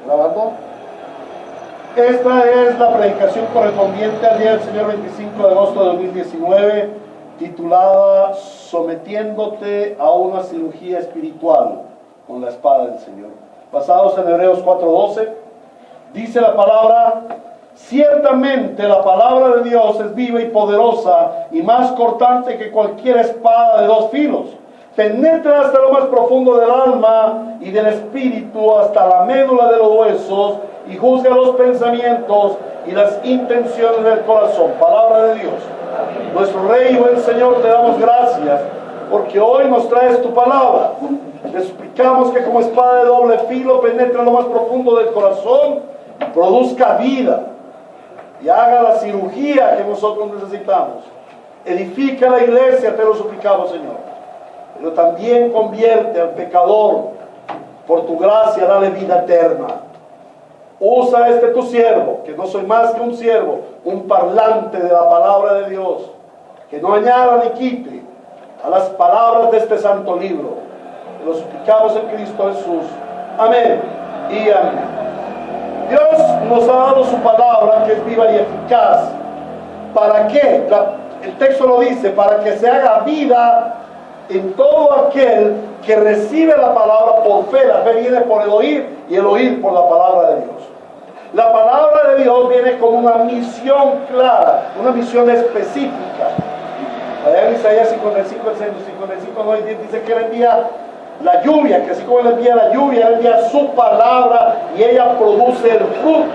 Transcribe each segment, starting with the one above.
¿Grabando? Esta es la predicación correspondiente al día del Señor 25 de agosto de 2019, titulada Sometiéndote a una cirugía espiritual con la espada del Señor. Basados en Hebreos 4:12, dice la palabra: ciertamente la palabra de Dios es viva y poderosa y más cortante que cualquier espada de dos filos. Penetra hasta lo más profundo del alma y del espíritu, hasta la médula de los huesos, y juzga los pensamientos y las intenciones del corazón. Palabra de Dios. Nuestro Rey y buen Señor, te damos gracias porque hoy nos traes tu palabra. Te suplicamos que como espada de doble filo penetre en lo más profundo del corazón, produzca vida y haga la cirugía que nosotros necesitamos. Edifica la iglesia, te lo suplicamos, Señor. Pero también convierte al pecador, por tu gracia, dale vida eterna. Usa a este tu siervo, que no soy más que un siervo, un parlante de la palabra de Dios, que no añada ni quite a las palabras de este santo libro. Te lo suplicamos en Cristo Jesús. Amén y amén. Dios nos ha dado su palabra, que es viva y eficaz. ¿Para qué? El texto lo dice: para que se haga vida en todo aquel que recibe la palabra por fe. La fe viene por el oír y el oír por la palabra de Dios. La palabra de Dios viene con una misión clara, una misión específica. Allá en Isaías 55, 9 dice que Él envía la lluvia, que así como Él envía la lluvia, Él envía su palabra y ella produce el fruto.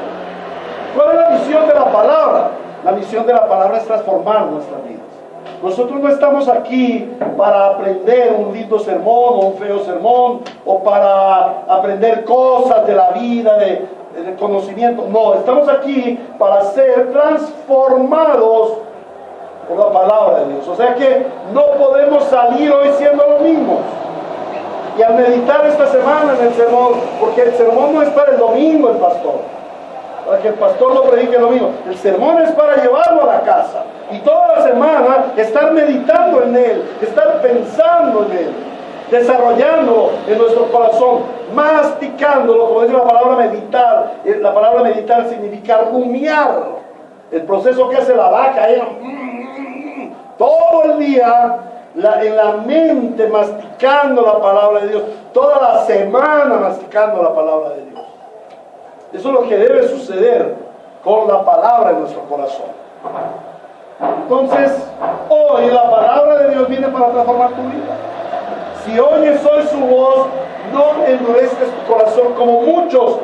¿Cuál es la misión de la palabra? La misión de la palabra es transformar nuestras vidas. Nosotros no estamos aquí para aprender un lindo sermón o un feo sermón, o para aprender cosas de la vida, de conocimiento. No, estamos aquí para ser transformados por la palabra de Dios. O sea que no podemos salir hoy siendo los mismos. Y al meditar esta semana en el sermón, porque el sermón no es para el domingo, el pastor, para que el pastor lo predique el domingo. El sermón es para llevarlo a la casa y toda la semana estar meditando en él, estar pensando en él, desarrollándolo en nuestro corazón, masticándolo, como dice la palabra meditar. La palabra meditar significa rumiar, el proceso que hace la vaca, ella todo el día en la mente masticando la palabra de Dios, toda la semana masticando la palabra de Dios. Eso es lo que debe suceder con la palabra en nuestro corazón. Entonces, hoy la palabra de Dios viene para transformar tu vida. Si oyes hoy su voz, no endurezcas tu corazón como muchos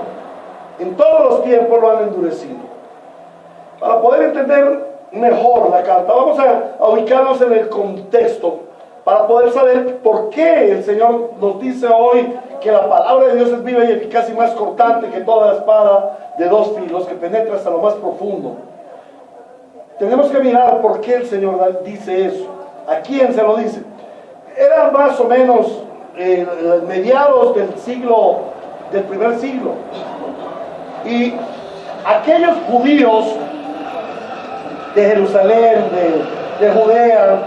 en todos los tiempos lo han endurecido. Para poder entender mejor la carta, vamos a ubicarnos en el contexto, para poder saber por qué el Señor nos dice hoy que la palabra de Dios es viva y eficaz y más cortante que toda la espada de dos filos, que penetra hasta lo más profundo. Tenemos que mirar por qué el Señor dice eso. ¿A quién se lo dice? Era más o menos mediados del primer siglo. Y aquellos judíos de Jerusalén, de Judea,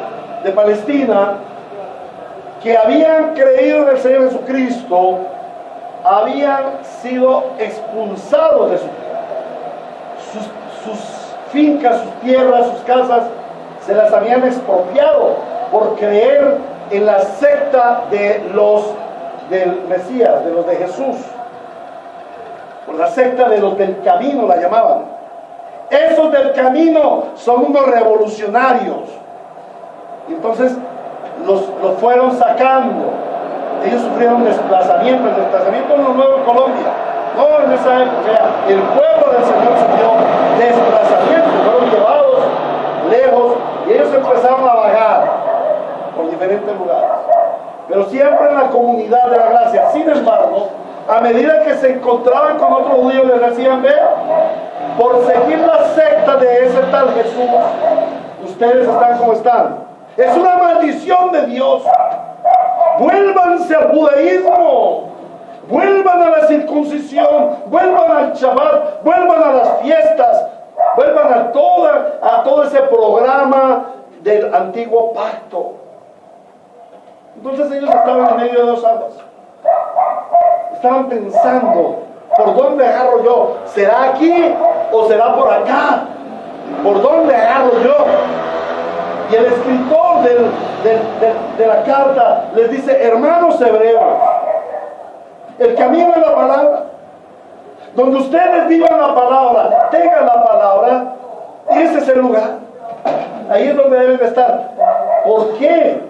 de Palestina, que habían creído en el Señor Jesucristo, habían sido expulsados de su tierra. Sus fincas, sus tierras, sus casas, se las habían expropiado por creer en la secta del Mesías, de los de Jesús, por la secta de los del camino la llamaban. Esos del camino son unos revolucionarios. Y entonces los fueron sacando. Ellos sufrieron desplazamiento. El desplazamiento no es nuevo en Colombia. No, en esa época el pueblo del Señor sufrió desplazamiento. Fueron llevados lejos y ellos empezaron a vagar por diferentes lugares. Pero siempre en la comunidad de la gracia. Sin embargo, a medida que se encontraban con otros judíos, les decían: ve, por seguir la secta de ese tal Jesús, ustedes están como están. Es una maldición de Dios. Vuélvanse al judaísmo, vuelvan a la circuncisión, vuelvan al Shabbat, vuelvan a las fiestas, vuelvan a todo ese programa del antiguo pacto. Entonces ellos estaban en medio de dos aguas. Estaban pensando ¿por dónde agarro yo? ¿Será aquí o será por acá? ¿Por dónde agarro yo? Y el escritor de la carta les dice: hermanos hebreos, el camino es la palabra. Donde ustedes vivan la palabra, tengan la palabra, ese es el lugar. Ahí es donde deben de estar. ¿Por qué?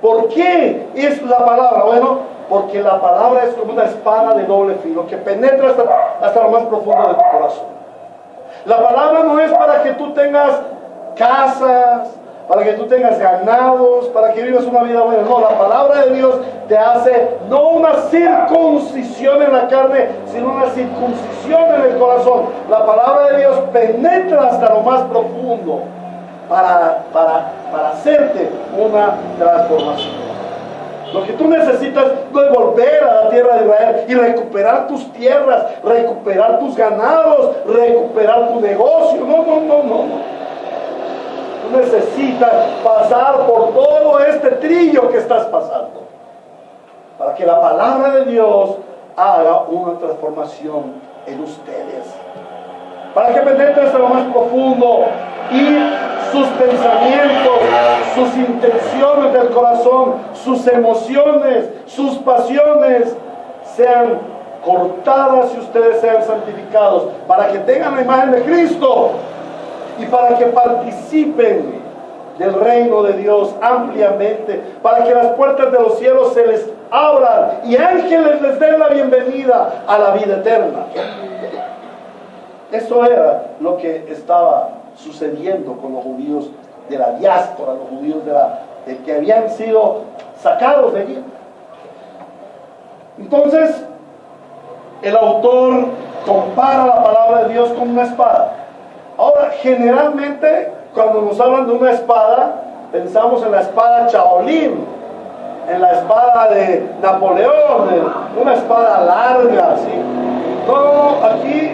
¿Por qué es la palabra? Bueno, porque la palabra es como una espada de doble filo que penetra hasta lo más profundo de tu corazón. La palabra no es para que tú tengas casas, para que tú tengas ganados, para que vivas una vida buena. No, la palabra de Dios te hace no una circuncisión en la carne, sino una circuncisión en el corazón. La palabra de Dios penetra hasta lo más profundo para hacerte una transformación. Lo que tú necesitas no es volver a la tierra de Israel y recuperar tus tierras, recuperar tus ganados, recuperar tu negocio. No. Tú necesitas pasar por todo este trillo que estás pasando para que la palabra de Dios haga una transformación en ustedes, para que penetre hasta lo más profundo y sus pensamientos, sus intenciones del corazón, sus emociones, sus pasiones sean cortadas y ustedes sean santificados, para que tengan la imagen de Cristo y para que participen del reino de Dios ampliamente, para que las puertas de los cielos se les abran y ángeles les den la bienvenida a la vida eterna. Eso era lo que estaba sucediendo con los judíos de la diáspora, los judíos de que habían sido sacados de allí. Entonces, el autor compara la palabra de Dios con una espada. Ahora, generalmente, cuando nos hablan de una espada, pensamos en la espada Shaolin, en la espada de Napoleón, una espada larga, ¿sí? No, aquí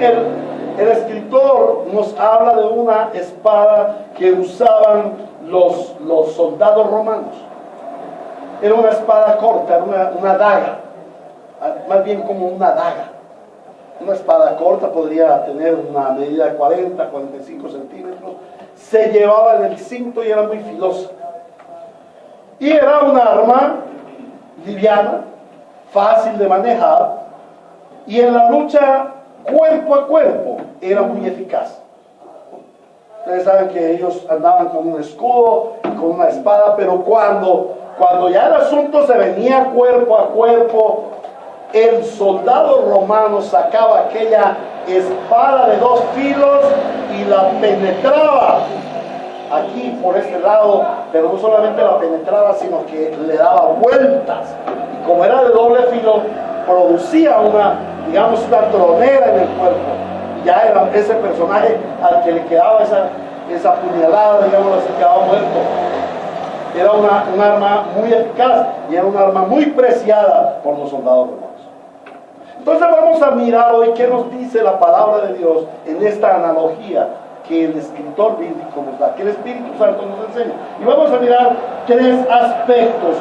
el escritor nos habla de una espada que usaban los soldados romanos. Era una espada corta, era una daga, más bien como una daga. Una espada corta podría tener una medida de 40, 45 centímetros. Se llevaba en el cinto y era muy filosa. Y era una arma liviana, fácil de manejar, y en la lucha cuerpo a cuerpo era muy eficaz. Ustedes saben que ellos andaban con un escudo, con una espada, pero cuando ya el asunto se venía cuerpo a cuerpo, el soldado romano sacaba aquella espada de 2 filos y la penetraba aquí por este lado, pero no solamente la penetraba, sino que le daba vueltas, y como era de doble filo, producía una tronera en el cuerpo. Ya era ese personaje al que le quedaba esa puñalada, digamos así, quedaba muerto. Era un arma muy eficaz y era un arma muy preciada por los soldados romanos. Entonces vamos a mirar hoy qué nos dice la palabra de Dios en esta analogía que el escritor bíblico nos da, que el Espíritu Santo nos enseña. Y vamos a mirar 3 aspectos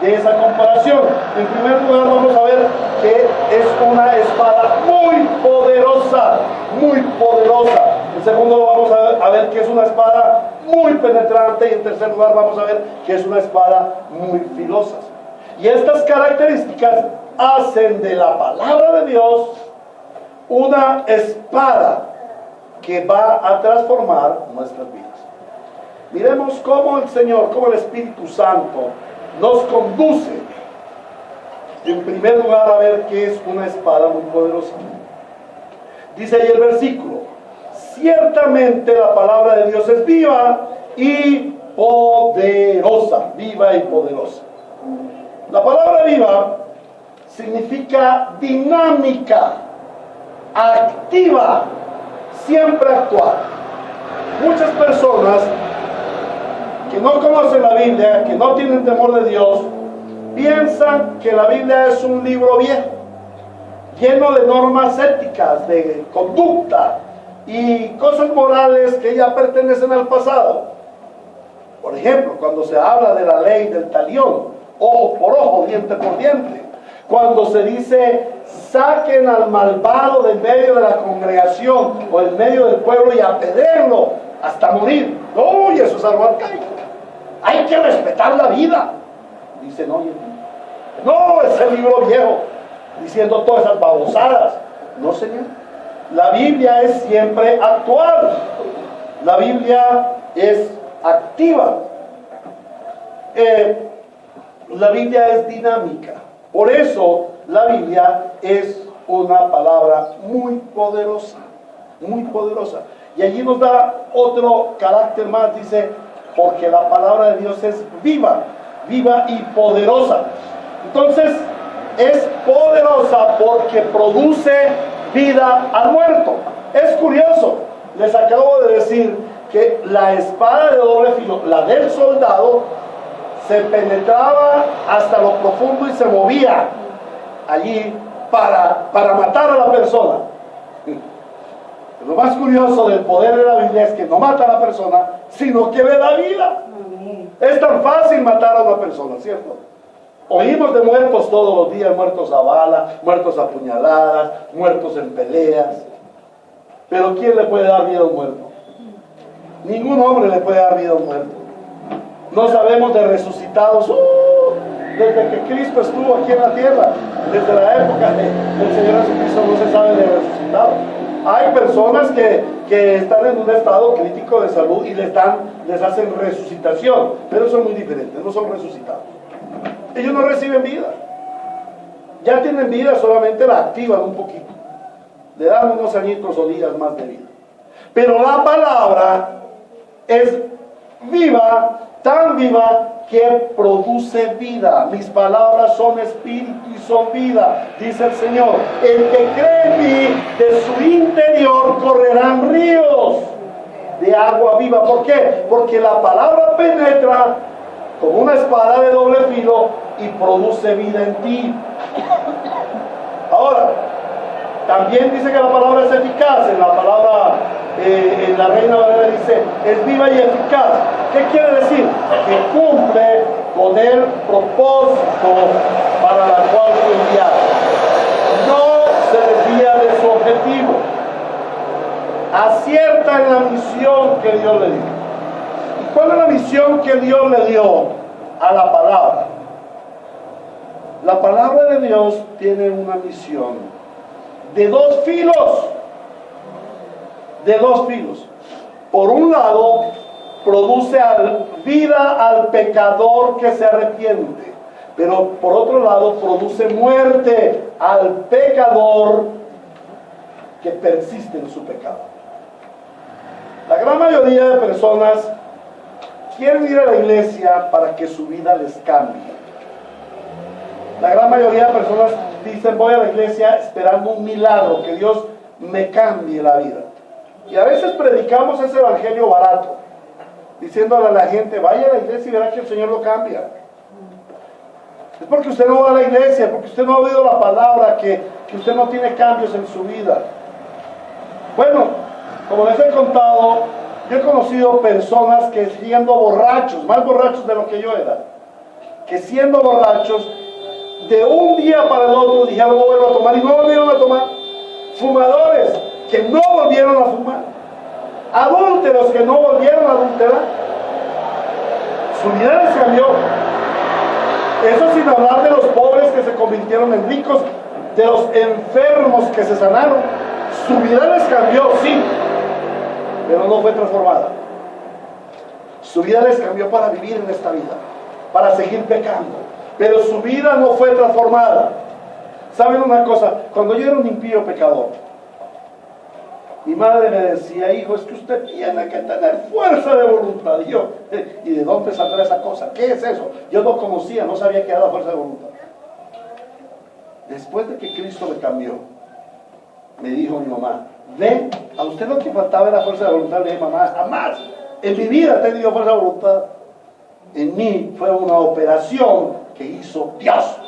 de esa comparación. En primer lugar, vamos a ver que es una espada muy poderosa, muy poderosa. En segundo lugar, vamos a ver que es una espada muy penetrante. Y en tercer lugar, vamos a ver que es una espada muy filosa. Y estas características hacen de la palabra de Dios una espada que va a transformar nuestras vidas. Miremos cómo el Señor, cómo el Espíritu Santo nos conduce, en primer lugar, a ver qué es una espada muy poderosa. Dice ahí el versículo: ciertamente la palabra de Dios es viva y poderosa. Viva y poderosa. La palabra viva significa dinámica, activa, siempre actual. Muchas personas que no conocen la Biblia, que no tienen temor de Dios, piensan que la Biblia es un libro viejo, lleno de normas éticas, de conducta y cosas morales que ya pertenecen al pasado. Por ejemplo, cuando se habla de la ley del talión, ojo por ojo, diente por diente. Cuando se dice saquen al malvado del medio de la congregación o del medio del pueblo y apedréenlo hasta morir. ¡Uy, eso es algo arcaico! Hay que respetar la vida. Dicen, oye, no, es el libro viejo, diciendo todas esas babosadas. No, señor. La Biblia es siempre actual. La Biblia es activa. La Biblia es dinámica. Por eso la Biblia es una palabra muy poderosa, muy poderosa. Y allí nos da otro carácter más, dice, porque la palabra de Dios es viva, viva y poderosa. Entonces, es poderosa porque produce vida al muerto. Es curioso, les acabo de decir que la espada de doble filo, la del soldado, se penetraba hasta lo profundo y se movía allí para matar a la persona. Lo más curioso del poder de la Biblia es que no mata a la persona, sino que le da vida. Es tan fácil matar a una persona, ¿cierto? Oímos de muertos todos los días, muertos a bala, muertos a puñaladas, muertos en peleas. Pero ¿quién le puede dar vida a un muerto? Ningún hombre le puede dar vida a un muerto. No sabemos de resucitados desde que Cristo estuvo aquí en la tierra. Desde la época del Señor Jesucristo no se sabe de resucitados. Hay personas que están en un estado crítico de salud y les hacen resucitación, pero son muy diferentes, no son resucitados. Ellos no reciben vida. Ya tienen vida, solamente la activan un poquito. Le dan unos añitos o días más de vida. Pero la palabra es viva, tan viva que produce vida. Mis palabras son espíritu y son vida, dice el Señor. El que cree en mí, de su interior correrán ríos de agua viva. ¿Por qué? Porque la palabra penetra como una espada de doble filo y produce vida en ti. Ahora, también dice que la palabra es eficaz. En la palabra, en la Reina Valera dice, es viva y eficaz. ¿Qué quiere decir? Que cumple con el propósito para la cual fue enviado. No se desvía de su objetivo. Acierta en la misión que Dios le dio. ¿Y cuál es la misión que Dios le dio a la palabra? La palabra de Dios tiene una misión de dos filos. De dos filos. Por un lado, produce vida al pecador que se arrepiente. Pero por otro lado, produce muerte al pecador que persiste en su pecado. La gran mayoría de personas quieren ir a la iglesia para que su vida les cambie. La gran mayoría de personas dicen, voy a la iglesia esperando un milagro, que Dios me cambie la vida. Y a veces predicamos ese evangelio barato, diciéndole a la gente, vaya a la iglesia y verá que el Señor lo cambia. Es porque usted no va a la iglesia, porque usted no ha oído la palabra, que usted no tiene cambios en su vida. Bueno, como les he contado, yo he conocido personas que siendo borrachos, más borrachos de lo que yo era, que siendo borrachos, de un día para el otro dijeron no vuelvo a tomar y no volvieron a tomar. Fumadores que no volvieron a fumar. Adúlteros que no volvieron a adulterar. Su vida les cambió. Eso sin hablar de los pobres que se convirtieron en ricos, de los enfermos que se sanaron. Su vida les cambió, sí, pero no fue transformada. Su vida les cambió para vivir en esta vida, para seguir pecando. Pero su vida no fue transformada. ¿Saben una cosa? Cuando yo era un impío pecador, mi madre me decía, hijo, es que usted tiene que tener fuerza de voluntad. Y yo, ¿y de dónde saldrá esa cosa? ¿Qué es eso? Yo no conocía, no sabía qué era la fuerza de voluntad. Después de que Cristo me cambió, me dijo mi mamá, ve, a usted lo que faltaba era fuerza de voluntad. Le dije, mamá, jamás en mi vida he tenido fuerza de voluntad. En mí fue una operación que hizo Dios,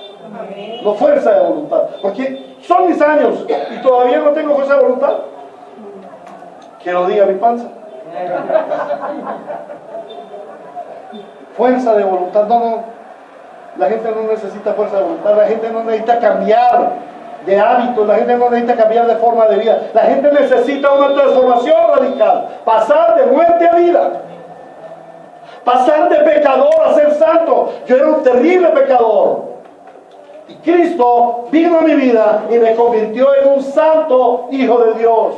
no fuerza de voluntad, porque son mis años y todavía no tengo fuerza de voluntad. Que lo diga mi panza. Fuerza de voluntad, no, la gente no necesita fuerza de voluntad, la gente no necesita cambiar de hábitos, la gente no necesita cambiar de forma de vida, la gente necesita una transformación radical, pasar de muerte a vida, pasar de pecador a ser santo. Yo era un terrible pecador y Cristo vino a mi vida y me convirtió en un santo hijo de Dios.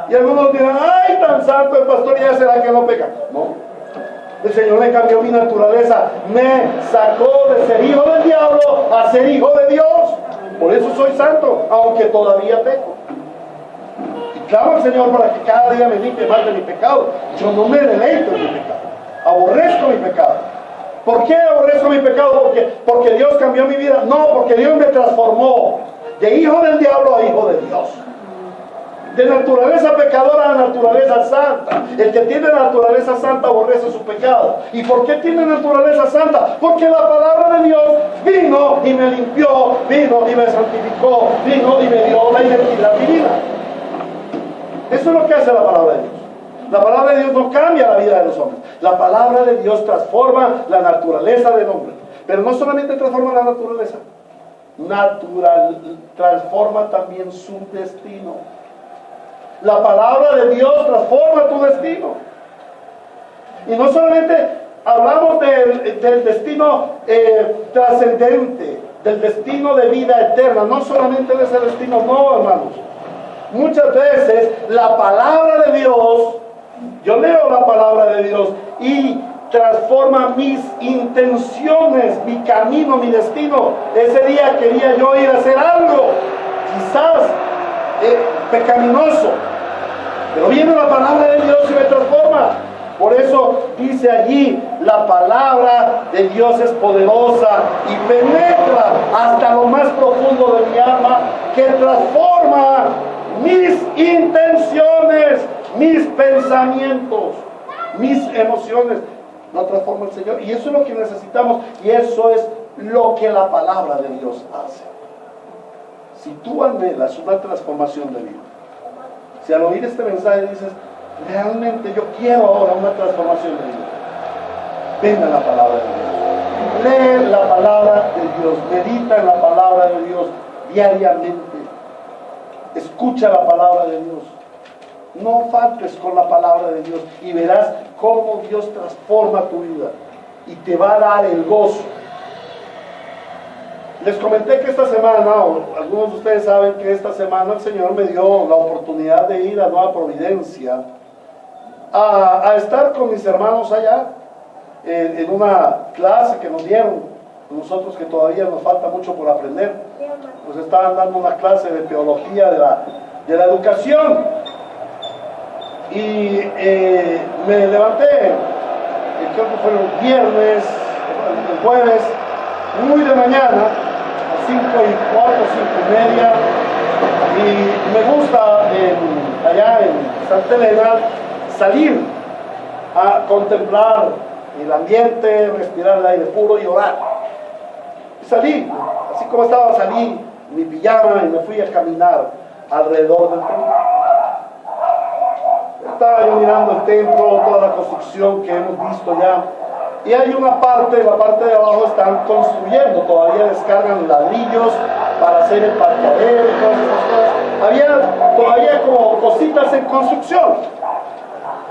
Y algunos dirán, ay, tan santo el pastor, ya será que no peca. No, el Señor le cambió mi naturaleza, me sacó de ser hijo del diablo a ser hijo de Dios. Por eso soy santo, aunque todavía peco. Y clamo al Señor para que cada día me limpie más de mi pecado. Yo no me deleito en mi pecado, aborrezco mi pecado. ¿Por qué aborrezco mi pecado? Porque Dios cambió mi vida. No, porque Dios me transformó de hijo del diablo a hijo de Dios, de naturaleza pecadora a naturaleza santa. El que tiene naturaleza santa aborrece su pecado. ¿Y por qué tiene naturaleza santa? Porque la palabra de Dios vino y me limpió, vino y me santificó, vino y me dio la identidad divina. Eso es lo que hace la palabra de Dios. La palabra de Dios no cambia la vida de los hombres. La palabra de Dios transforma la naturaleza del hombre. Pero no solamente transforma la naturaleza, transforma también su destino. La palabra de Dios transforma tu destino. Y no solamente hablamos del destino trascendente, del destino de vida eterna, no solamente de ese destino, no, hermanos. Muchas veces la palabra de Dios, yo leo la palabra de Dios y transforma mis intenciones, mi camino, mi destino. Ese día quería yo ir a hacer algo, quizás pecaminoso, pero viene la palabra de Dios y me transforma. Por eso dice allí, la palabra de Dios es poderosa y penetra hasta lo más profundo de mi alma, que transforma mis intenciones, mis pensamientos, mis emociones. Lo transforma el Señor, y eso es lo que necesitamos, y eso es lo que la palabra de Dios hace. Si tú anhelas una transformación de vida, si al oír este mensaje dices, realmente yo quiero ahora una transformación de vida, ven a la palabra de Dios, lee la palabra de Dios, medita en la palabra de Dios diariamente, escucha la palabra de Dios, no faltes con la palabra de Dios y verás cómo Dios transforma tu vida y te va a dar el gozo. Les comenté que esta semana, o algunos de ustedes saben que esta semana el Señor me dio la oportunidad de ir a Nueva Providencia a estar con mis hermanos allá en una clase que nos dieron, nosotros que todavía nos falta mucho por aprender. Nos estaban dando una clase de teología de la educación y me levanté, creo que fue el viernes, el jueves, muy de mañana, 5:15, 5:30, y me gusta allá en Santa Elena salir a contemplar el ambiente, respirar el aire puro y orar. Y salí, así como estaba, salí en mi pijama y me fui a caminar alrededor del templo. Estaba yo mirando el templo, toda la construcción que hemos visto ya. Y hay una parte, la parte de abajo están construyendo, todavía descargan ladrillos para hacer el parqueadero y todas esas cosas. Había todavía como cositas en construcción.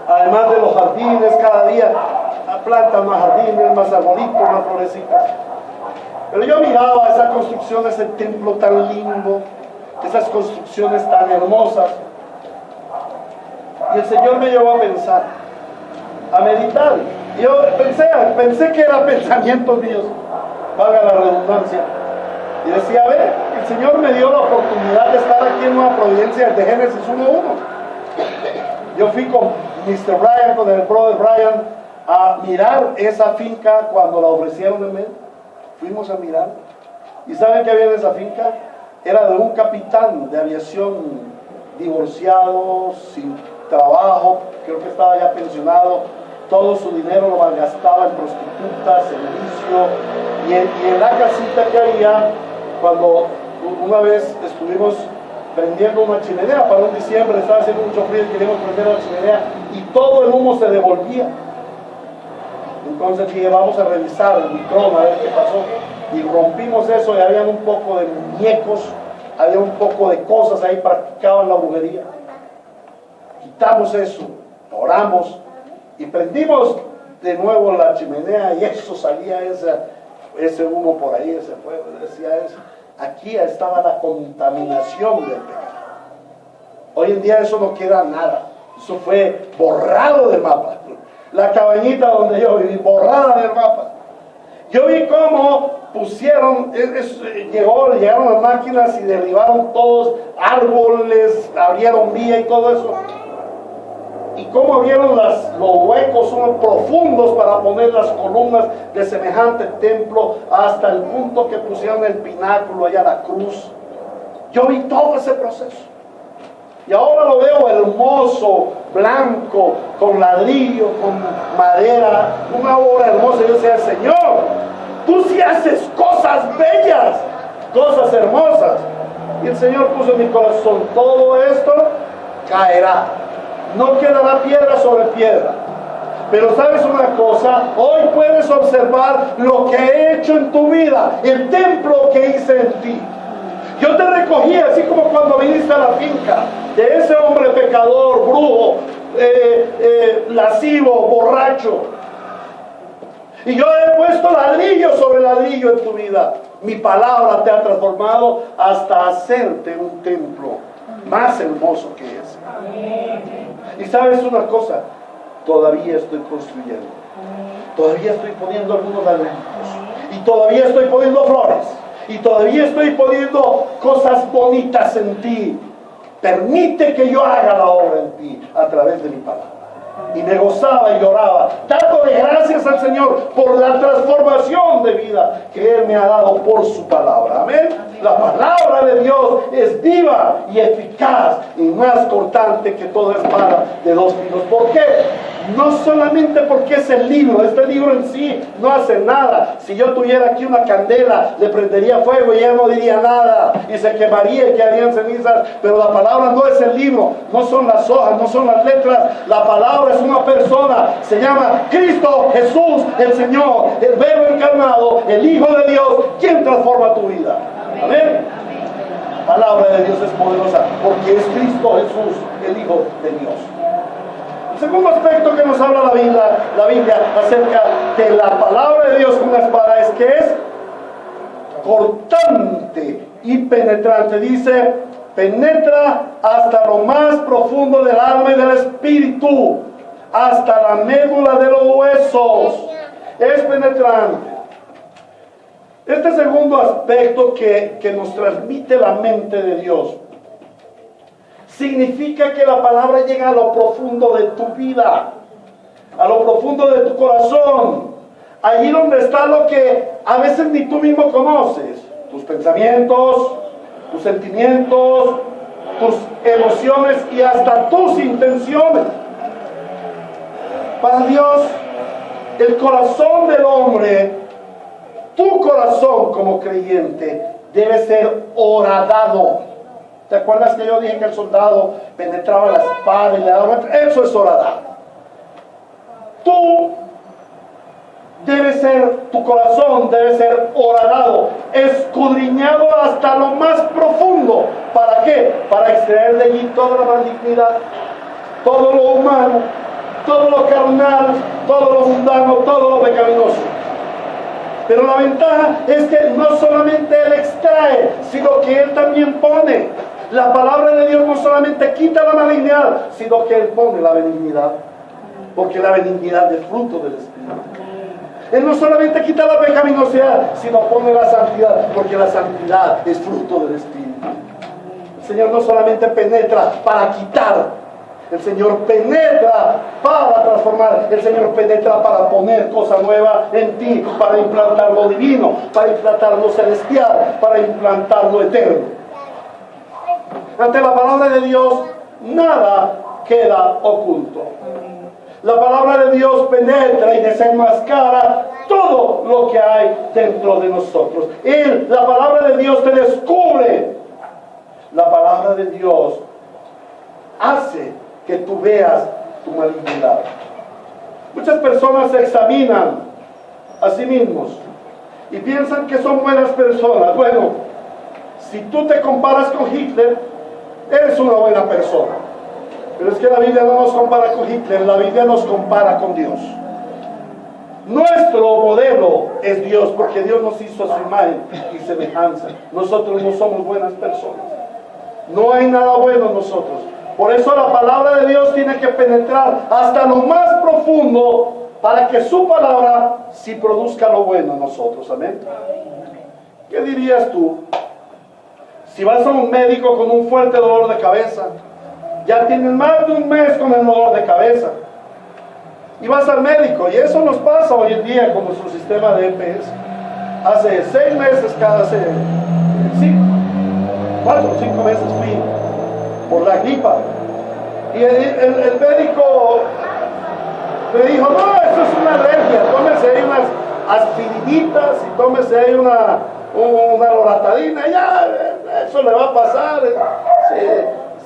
Además de los jardines, cada día plantan más jardines, más arbolitos, más florecitas. Pero yo miraba esa construcción, ese templo tan lindo, esas construcciones tan hermosas. Y el Señor me llevó a pensar, a meditar. Yo pensé que eran pensamientos míos, valga la redundancia. Y decía, a ver, el Señor me dio la oportunidad de estar aquí en Nueva Providencia desde Génesis 1:1. Yo fui con Mr. Brian, con el brother Brian, a mirar esa finca cuando la ofrecieron en medio. Fuimos a mirar. ¿Y saben qué había en esa finca? Era de un capitán de aviación divorciado, sin trabajo, creo que estaba ya pensionado. Todo su dinero lo malgastaba en prostitutas, en vicio, y en la casita que había, cuando una vez estuvimos prendiendo una chimenea para un diciembre, estaba haciendo mucho frío y queríamos prender la chimenea y todo el humo se devolvía. Entonces dije, vamos a revisar el micrófono a ver qué pasó, y rompimos eso y habían un poco de muñecos había un poco de cosas ahí, practicaban la brujería. Quitamos eso, oramos y prendimos de nuevo la chimenea y eso salía ese humo por ahí, ese fuego, decía eso. Aquí estaba la contaminación del pecado. Hoy en día eso no queda nada, eso fue borrado del mapa. La cabañita donde yo viví, borrada del mapa. Yo vi cómo pusieron, llegaron las máquinas y derribaron todos árboles, abrieron vía y todo eso. Y cómo abrieron los huecos son profundos para poner las columnas de semejante templo, hasta el punto que pusieron el pináculo allá, la cruz. Yo vi todo ese proceso. Y ahora lo veo hermoso, blanco, con ladrillo, con madera, una obra hermosa. Yo decía, Señor, tú sí haces cosas bellas, cosas hermosas. Y el Señor puso en mi corazón, todo esto caerá. No quedará piedra sobre piedra. Pero sabes una cosa, hoy puedes observar lo que he hecho en tu vida, el templo que hice en ti. Yo te recogí así como cuando viniste a la finca de ese hombre pecador, brujo, lascivo, borracho. Y yo he puesto ladrillo sobre ladrillo en tu vida. Mi palabra te ha transformado hasta hacerte un templo más hermoso que ese. Y sabes una cosa, todavía estoy construyendo. Todavía estoy poniendo algunos elementos. Y todavía estoy poniendo flores. Y todavía estoy poniendo cosas bonitas en ti. Permite que yo haga la obra en ti a través de mi palabra. Y me gozaba y lloraba, dándole gracias al Señor por la transformación de vida que Él me ha dado por su palabra. Amén. La palabra de Dios es viva y eficaz y más cortante que toda espada de dos filos. ¿Por qué? No solamente porque es el libro, este libro en sí no hace nada. Si yo tuviera aquí una candela, le prendería fuego y ella no diría nada y se quemaría y quedarían cenizas. Pero la palabra no es el libro, no son las hojas, no son las letras. La palabra es una persona, se llama Cristo Jesús, el Señor, el Verbo encarnado, el Hijo de Dios, quien transforma tu vida. Amén. La palabra de Dios es poderosa porque es Cristo Jesús, el Hijo de Dios. El segundo aspecto que nos habla la Biblia acerca de la palabra de Dios como una espada es que es cortante y penetrante. Dice, penetra hasta lo más profundo del alma y del espíritu, hasta la médula de los huesos. Es penetrante. Este segundo aspecto que nos transmite la mente de Dios significa que la palabra llega a lo profundo de tu vida, a lo profundo de tu corazón, allí donde está lo que a veces ni tú mismo conoces, tus pensamientos, tus sentimientos, tus emociones y hasta tus intenciones. Para Dios, el corazón del hombre, tu corazón como creyente, debe ser horadado. ¿Te acuerdas que yo dije que el soldado penetraba la espada y le daba? Eso es horadado. Tu corazón debe ser horadado, escudriñado hasta lo más profundo. ¿Para qué? Para extraer de allí toda la malignidad, todo lo humano, todo lo carnal, todo lo mundano, todo lo pecaminoso. Pero la ventaja es que no solamente Él extrae, sino que Él también pone. La palabra de Dios no solamente quita la malignidad, sino que Él pone la benignidad. Porque la benignidad es fruto del Espíritu. Él no solamente quita la pecaminosidad, sino pone la santidad, porque la santidad es fruto del Espíritu. El Señor no solamente penetra para quitar, el Señor penetra para transformar, el Señor penetra para poner cosa nueva en ti, para implantar lo divino, para implantar lo celestial, para implantar lo eterno. Ante la palabra de Dios, nada queda oculto. La palabra de Dios penetra y desenmascara todo lo que hay dentro de nosotros. La palabra de Dios te descubre. La palabra de Dios hace que tú veas tu malignidad. Muchas personas se examinan a sí mismos y piensan que son buenas personas. Bueno, Si tú te comparas con Hitler, eres una buena persona. Pero es que la Biblia no nos compara con Hitler, la Biblia nos compara con Dios. Nuestro modelo es Dios, porque Dios nos hizo a su imagen y semejanza. Nosotros no somos buenas personas. No hay nada bueno en nosotros. Por eso la palabra de Dios tiene que penetrar hasta lo más profundo para que su palabra sí produzca lo bueno en nosotros. Amén. ¿Qué dirías tú? Si vas a un médico con un fuerte dolor de cabeza, ya tienes más de un mes con el dolor de cabeza, y vas al médico, y eso nos pasa hoy en día con nuestro sistema de EPS. Hace 6 meses, hace 4 o 5 meses fui por la gripa, y el médico me dijo, no, eso es una alergia, tómese ahí unas aspirinitas y tómese ahí una loratadina, ya, eso le va a pasar.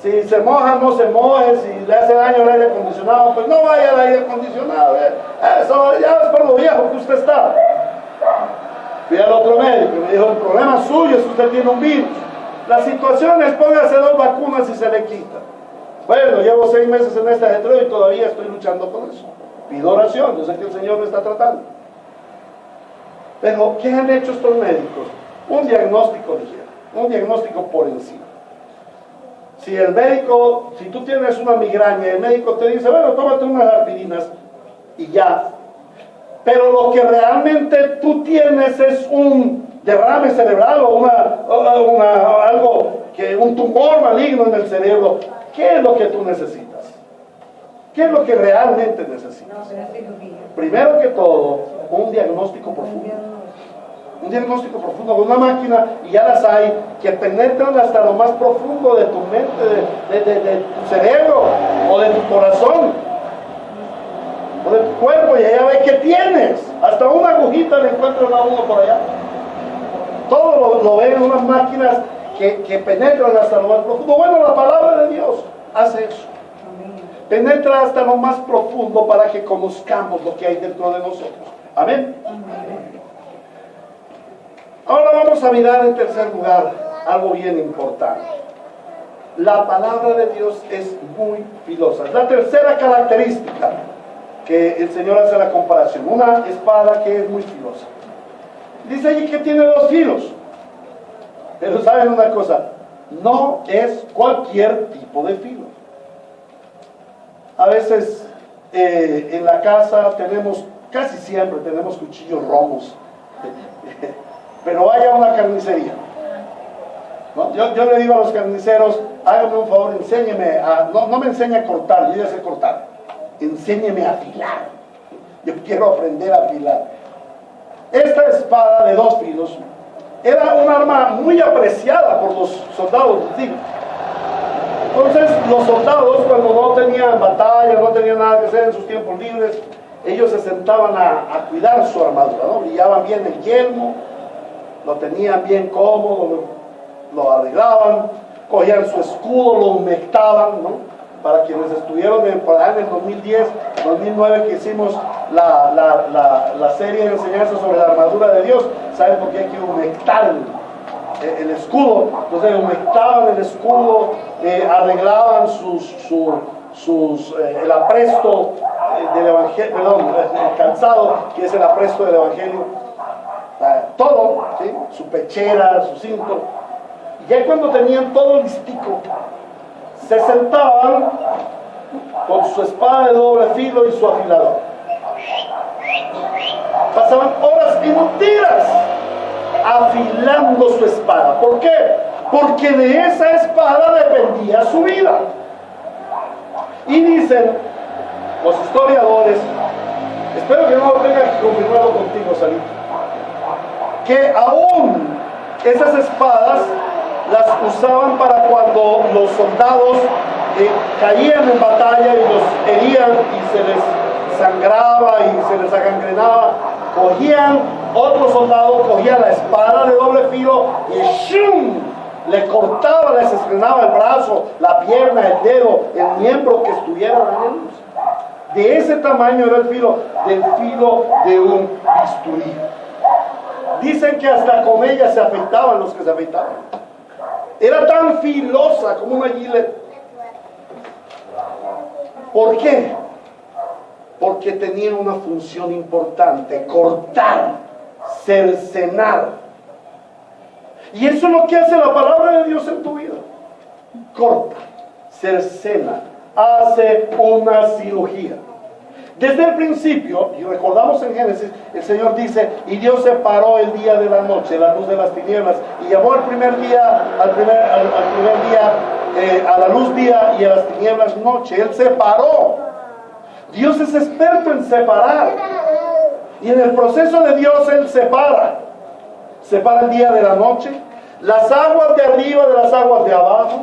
Si se moja, no se moje. Si le hace daño el aire acondicionado, pues no vaya al aire acondicionado. Eso ya es por lo viejo que usted está. Fui al otro médico y me dijo, el problema suyo es que usted tiene un virus. La situación es póngase 2 vacunas y se le quita. Bueno, llevo 6 meses en este ajetreo y todavía estoy luchando con eso. Pido oración, yo sé que el Señor me está tratando. Pero, ¿qué han hecho estos médicos? Un diagnóstico ligero, un diagnóstico por encima. Si el médico, si tú tienes una migraña, el médico te dice, bueno, tómate unas aspirinas y ya. Pero lo que realmente tú tienes es un derrame cerebral o un tumor maligno en el cerebro. ¿Qué es lo que tú necesitas? ¿Qué es lo que realmente necesitas? Primero que todo, un diagnóstico profundo. Un diagnóstico profundo, una máquina, y ya las hay, que penetran hasta lo más profundo de tu mente, de tu cerebro, o de tu corazón, o de tu cuerpo, y allá ve qué tienes. Hasta una agujita le encuentran a uno por allá. Todo lo ven en unas máquinas que penetran hasta lo más profundo. Bueno, la palabra de Dios hace eso. Penetra hasta lo más profundo para que conozcamos lo que hay dentro de nosotros. Amén. Ahora vamos a mirar en tercer lugar algo bien importante. La palabra de Dios es muy filosa. Es la tercera característica que el Señor hace la comparación. Una espada que es muy filosa. Dice allí que tiene 2 filos. Pero ¿saben una cosa? No es cualquier tipo de filo. A veces en la casa casi siempre tenemos cuchillos romos. Pero vaya a una carnicería. ¿No? Yo le digo a los carniceros, háganme un favor, enséñeme no me enseñe a cortar, yo ya sé cortar. Enséñeme a afilar. Yo quiero aprender a afilar. Esta espada de 2 filos era un arma muy apreciada por los soldados antiguos. Entonces, los soldados, cuando no tenían batalla, no tenían nada que hacer en sus tiempos libres, ellos se sentaban a cuidar su armadura, ¿no? Brillaban bien el yelmo, lo tenían bien cómodo, lo arreglaban, cogían su escudo, lo humectaban, ¿no? Para quienes estuvieron en el 2010, 2009 que hicimos la serie de enseñanzas sobre la armadura de Dios, saben por qué hay que humectar el escudo. Entonces humectaban el escudo, arreglaban el apresto del evangelio, perdón, el calzado, que es el apresto del evangelio, todo, ¿sí? Su pechera, su cinto. Y ya cuando tenían todo listico, se sentaban con su espada de doble filo y su afilador. Pasaban horas enteras afilando su espada. ¿Por qué? Porque de esa espada dependía su vida. Y dicen los historiadores, espero que no lo tenga que confirmarlo contigo, Salito, que aún esas espadas las usaban para cuando los soldados caían en batalla y los herían y se les sangraba y se les agangrenaba. Otro soldado cogía la espada de doble filo y ¡shum!, le cortaba, les estrenaba el brazo, la pierna, el dedo, el miembro que estuviera dañándose. De ese tamaño era el filo, del filo de un bisturí. Dicen que hasta con ella se afeitaban los que se afeitaban. Era tan filosa como una gilet. ¿Por qué? Porque tenía una función importante: cortar, cercenar. Y eso es lo que hace la palabra de Dios en tu vida. Corta, cercena, hace una cirugía. Desde el principio, y recordamos en Génesis, el Señor dice: y Dios separó el día de la noche, la luz de las tinieblas, y llamó al primer día, a la luz día, y a las tinieblas noche. Él separó. Dios es experto en separar. Y en el proceso de Dios, Él separa. Separa el día de la noche, las aguas de arriba de las aguas de abajo,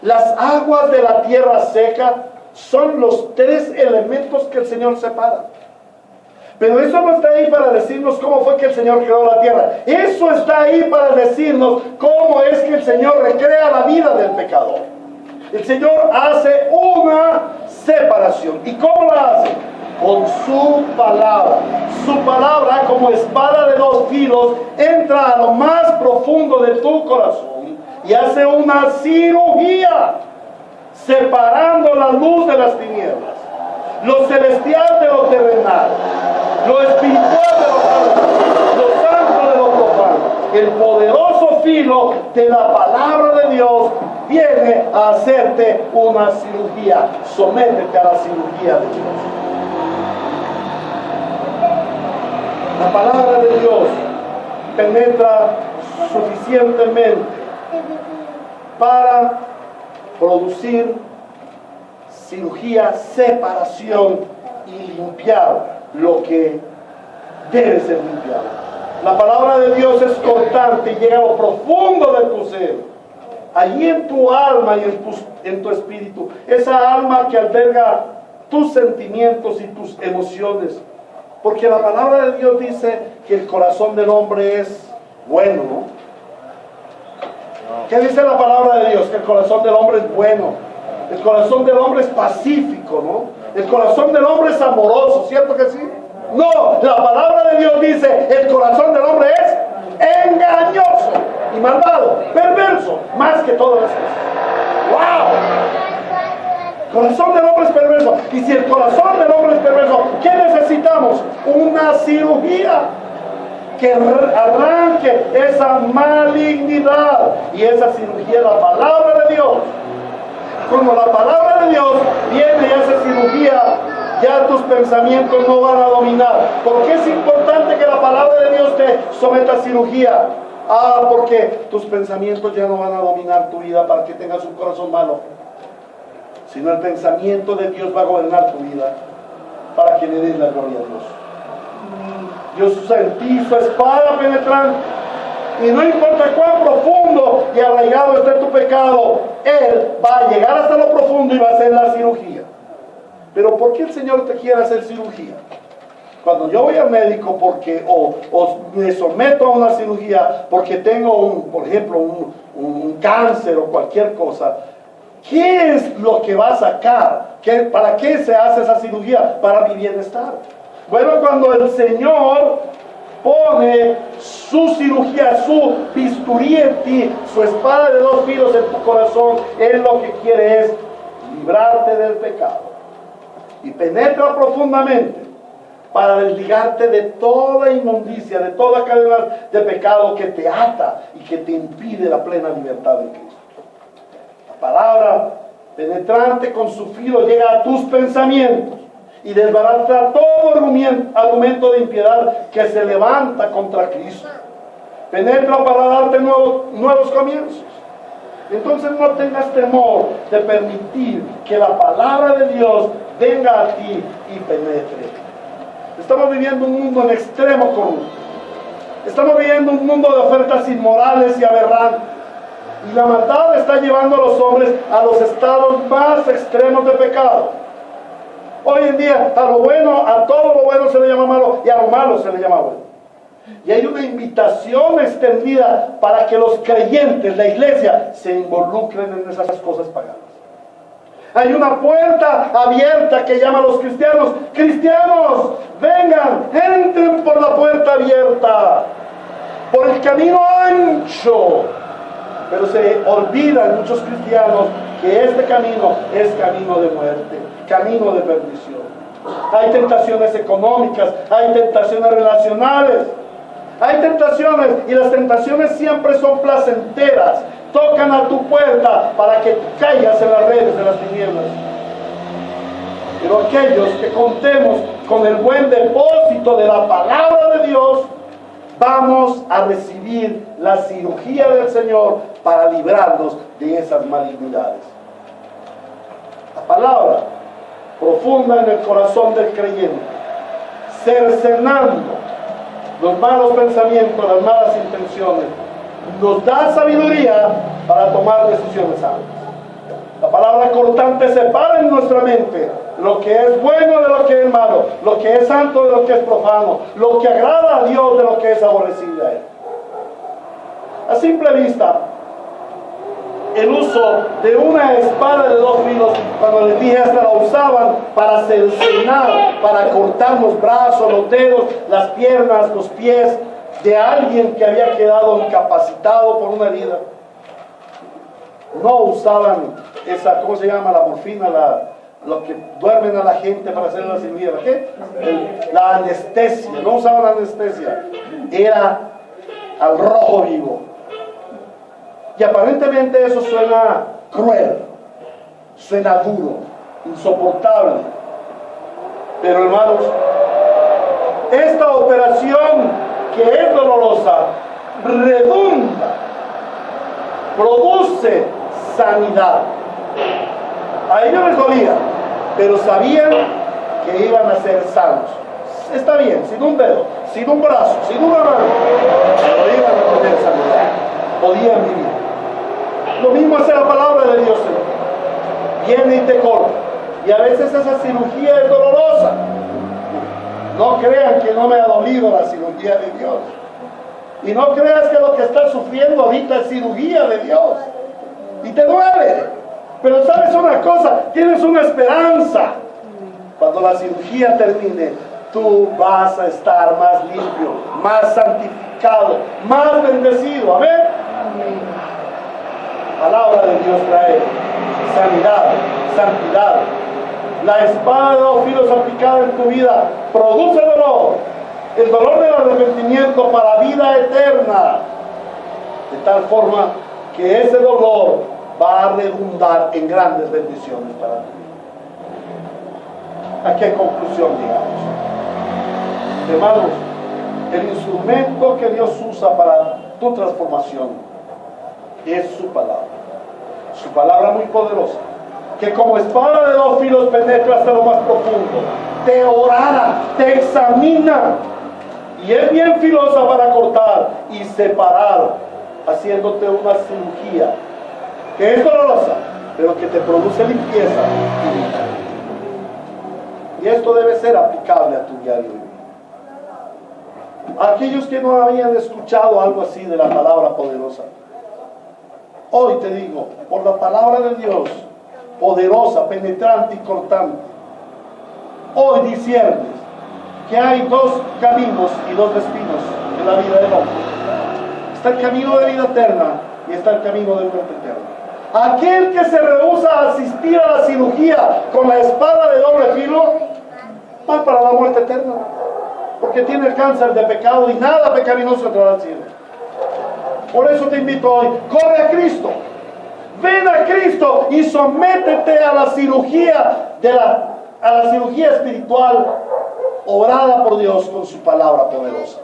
las aguas de la tierra seca. Son los tres elementos que el Señor separa. Pero eso no está ahí para decirnos cómo fue que el Señor creó la tierra. Eso está ahí para decirnos cómo es que el Señor recrea la vida del pecador. El Señor hace una separación. ¿Y cómo la hace? Con su palabra. Su palabra, como espada de dos filos, entra a lo más profundo de tu corazón y hace una cirugía, separando la luz de las tinieblas, lo celestial de lo terrenal, lo espiritual de lo carnal, lo santo de lo profano. El poderoso filo de la palabra de Dios viene a hacerte una cirugía. Sométete a la cirugía de Dios. La palabra de Dios penetra suficientemente para producir cirugía, separación y limpiar lo que debe ser limpiado. La palabra de Dios es cortante y llega a lo profundo de tu ser, allí en tu alma y en tu espíritu, esa alma que alberga tus sentimientos y tus emociones, porque la palabra de Dios dice que el corazón del hombre es bueno, ¿no? ¿Qué dice la palabra de Dios? Que el corazón del hombre es bueno. El corazón del hombre es pacífico, ¿no? El corazón del hombre es amoroso, ¿cierto que sí? No, la palabra de Dios dice: el corazón del hombre es engañoso y malvado, perverso, más que todas las cosas. ¡Wow! El corazón del hombre es perverso. Y si el corazón del hombre es perverso, ¿qué necesitamos? Una cirugía que arranque esa malignidad. Y esa cirugía es la palabra de Dios. Cuando la palabra de Dios viene y hace cirugía, ya tus pensamientos no van a dominar. ¿Por qué es importante que la palabra de Dios te someta a cirugía? Porque tus pensamientos ya no van a dominar tu vida para que tengas un corazón malo, sino el pensamiento de Dios va a gobernar tu vida para que le des la gloria a Dios. Dios sentí su espada penetrante, y no importa cuán profundo y arraigado esté tu pecado, Él va a llegar hasta lo profundo y va a hacer la cirugía. Pero ¿por qué el Señor te quiere hacer cirugía? Cuando yo voy al médico o me someto a una cirugía porque tengo por ejemplo un cáncer o cualquier cosa, ¿qué es lo que va a sacar? ¿Para qué se hace esa cirugía? Para mi bienestar. Bueno, cuando el Señor pone su cirugía, su bisturí en ti, su espada de dos filos en tu corazón, Él lo que quiere es librarte del pecado. Y penetra profundamente para desligarte de toda inmundicia, de toda cadena de pecado que te ata y que te impide la plena libertad en Cristo. La palabra penetrante con su filo llega a tus pensamientos y desbarata todo argumento de impiedad que se levanta contra Cristo. Penetra para darte nuevos comienzos. Entonces no tengas temor de permitir que la palabra de Dios venga a ti y penetre. Estamos viviendo un mundo en extremo corrupto. Estamos viviendo un mundo de ofertas inmorales y aberrantes. Y la maldad está llevando a los hombres a los estados más extremos de pecado. Hoy en día a todo lo bueno se le llama malo y a lo malo se le llama bueno. Y hay una invitación extendida para que los creyentes, la iglesia, se involucren en esas cosas paganas. Hay una puerta abierta que llama a los cristianos: cristianos, vengan, entren por la puerta abierta, por el camino ancho, Pero se olvida en muchos cristianos que este camino es camino de muerte, camino de perdición. Hay tentaciones económicas, hay tentaciones relacionales, hay tentaciones, y las tentaciones siempre son placenteras. Tocan a tu puerta para que caigas en las redes de las tinieblas. Pero aquellos que contemos con el buen depósito de la palabra de Dios, vamos a recibir la cirugía del Señor para librarnos de esas malignidades. La palabra profunda en el corazón del creyente, cercenando los malos pensamientos, las malas intenciones, nos da sabiduría para tomar decisiones sanas. La palabra cortante separa en nuestra mente lo que es bueno de lo que es malo, lo que es santo de lo que es profano, lo que agrada a Dios de lo que es aborrecible a Él. A simple vista, el uso de una espada de dos filos, cuando les dije, hasta la usaban para cercenar, para cortar los brazos, los dedos, las piernas, los pies de alguien que había quedado incapacitado por una herida. No usaban esa, ¿cómo se llama? La morfina, lo que duermen a la gente para hacer la cirugía. ¿Qué? La anestesia. No usaban la anestesia. Era al rojo vivo. Y aparentemente eso suena cruel, suena duro, insoportable. Pero hermanos, esta operación que es dolorosa redunda, produce sanidad. A ellos les dolía, pero sabían que iban a ser sanos. Está bien, sin un dedo, sin un brazo, sin una mano, pero iban a tener sanidad, podían vivir. Lo mismo hace la palabra de Dios. Viene y te corta. Y a veces esa cirugía es dolorosa. No crean que no me ha dolido la cirugía de Dios. Y no creas que lo que estás sufriendo ahorita es cirugía de Dios. Y te duele. Pero sabes una cosa, tienes una esperanza. Cuando la cirugía termine, tú vas a estar más limpio, más santificado, más bendecido. Amén. Amén. La palabra de Dios trae sanidad, santidad. La espada de dos filos aplicada en tu vida produce dolor, el dolor del arrepentimiento para vida eterna, de tal forma que ese dolor va a redundar en grandes bendiciones para ti. ¿A qué conclusión llegamos? Hermanos, el instrumento que Dios usa para tu transformación es su palabra muy poderosa, que como espada de dos filos penetra hasta lo más profundo, te orara, te examina, y es bien filosa para cortar y separar, haciéndote una cirugía que es dolorosa, pero que te produce limpieza y vida. Y esto debe ser aplicable a tu diario vivir. Aquellos que no habían escuchado algo así de la palabra poderosa, hoy te digo, por la palabra de Dios, poderosa, penetrante y cortante, hoy disciernes que hay dos caminos y dos destinos en la vida del hombre. Está el camino de vida eterna y está el camino de muerte eterna. Aquel que se rehúsa a asistir a la cirugía con la espada de doble filo, va para la muerte eterna, porque tiene el cáncer de pecado y nada pecaminoso entrará al cielo. Por eso te invito hoy, corre a Cristo, ven a Cristo y sométete a la cirugía a la cirugía espiritual obrada por Dios con su palabra poderosa.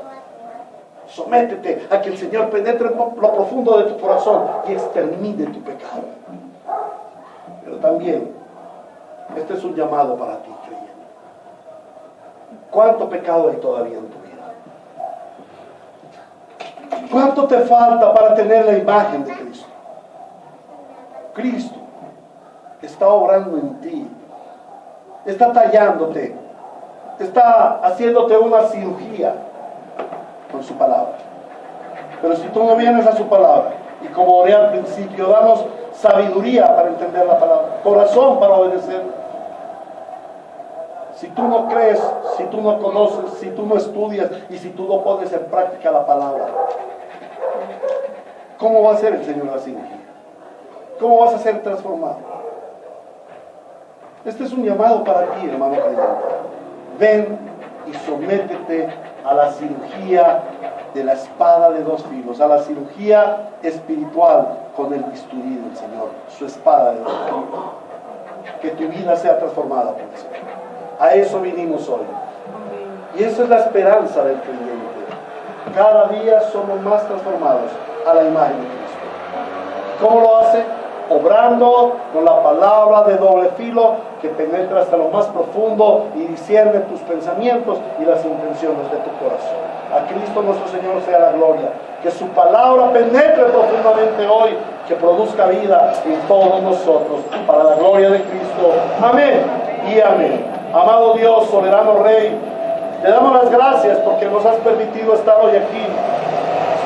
Sométete a que el Señor penetre en lo profundo de tu corazón y extermine tu pecado. Pero también, este es un llamado para ti, creyente. ¿Cuánto pecado hay todavía en tu vida? ¿Cuánto te falta para tener la imagen de Cristo? Cristo está obrando en ti, está tallándote, está haciéndote una cirugía con su palabra. Pero si tú no vienes a su palabra, y como oré al principio, danos sabiduría para entender la palabra, corazón para obedecer. Si tú no crees, si tú no conoces, si tú no estudias y si tú no pones en práctica la palabra, ¿Cómo va a ser el Señor la cirugía? ¿Cómo vas a ser transformado? Este es un llamado para ti, hermano creyente. Ven y sométete a la cirugía de la espada de dos filos, a la cirugía espiritual con el bisturí del Señor, su espada de dos filos. Que tu vida sea transformada por el Señor. A eso vinimos hoy. Y esa es la esperanza del creyente. Cada día somos más transformados a la imagen de Cristo. ¿Cómo lo hace? Obrando con la palabra de doble filo que penetra hasta lo más profundo y discierne tus pensamientos y las intenciones de tu corazón. A Cristo nuestro Señor sea la gloria. Que su palabra penetre profundamente hoy, que produzca vida en todos nosotros, para la gloria de Cristo. Amén y amén. Amado Dios, soberano Rey, te damos las gracias porque nos has permitido estar hoy aquí,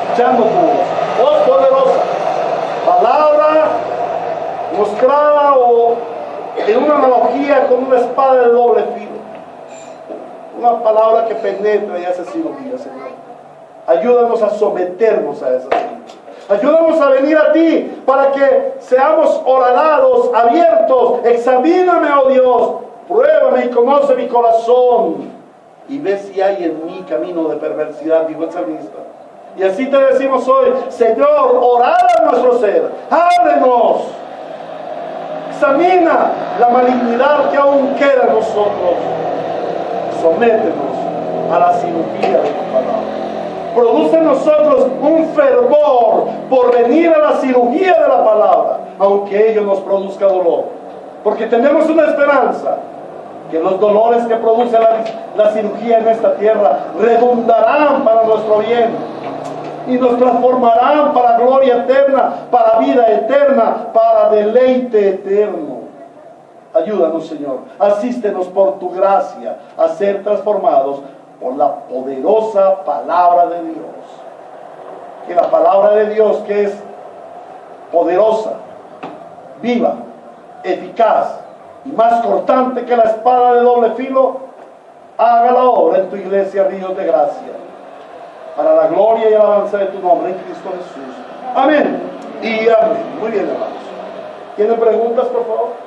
escuchando tu voz poderosa, palabra mostrada o en una analogía con una espada de doble filo. Una palabra que penetra y hace cirugía, Señor. Ayúdanos a someternos a esa cirugía. Ayúdanos a venir a ti para que seamos horadados, abiertos. Examíname, oh Dios. Pruébame y conoce mi corazón. Y ve si hay en mí camino de perversidad, dijo el salmista. Y así te decimos hoy, Señor, orad a nuestro ser. Ábrenos. Examina la malignidad que aún queda en nosotros. Sométenos a la cirugía de tu palabra. Produce en nosotros un fervor por venir a la cirugía de la palabra, aunque ello nos produzca dolor. Porque tenemos una esperanza, que los dolores que produce la cirugía en esta tierra redundarán para nuestro bien y nos transformarán para gloria eterna, para vida eterna, para deleite eterno. Ayúdanos, Señor, asístenos por tu gracia a ser transformados por la poderosa palabra de Dios. Que la palabra de Dios, que es poderosa, viva, eficaz y más cortante que la espada de doble filo, haga la obra en tu iglesia, Ríos de Gracia, para la gloria y alabanza de tu nombre en Cristo Jesús. Amén y amén. Muy bien, hermanos. ¿Tienen preguntas, por favor?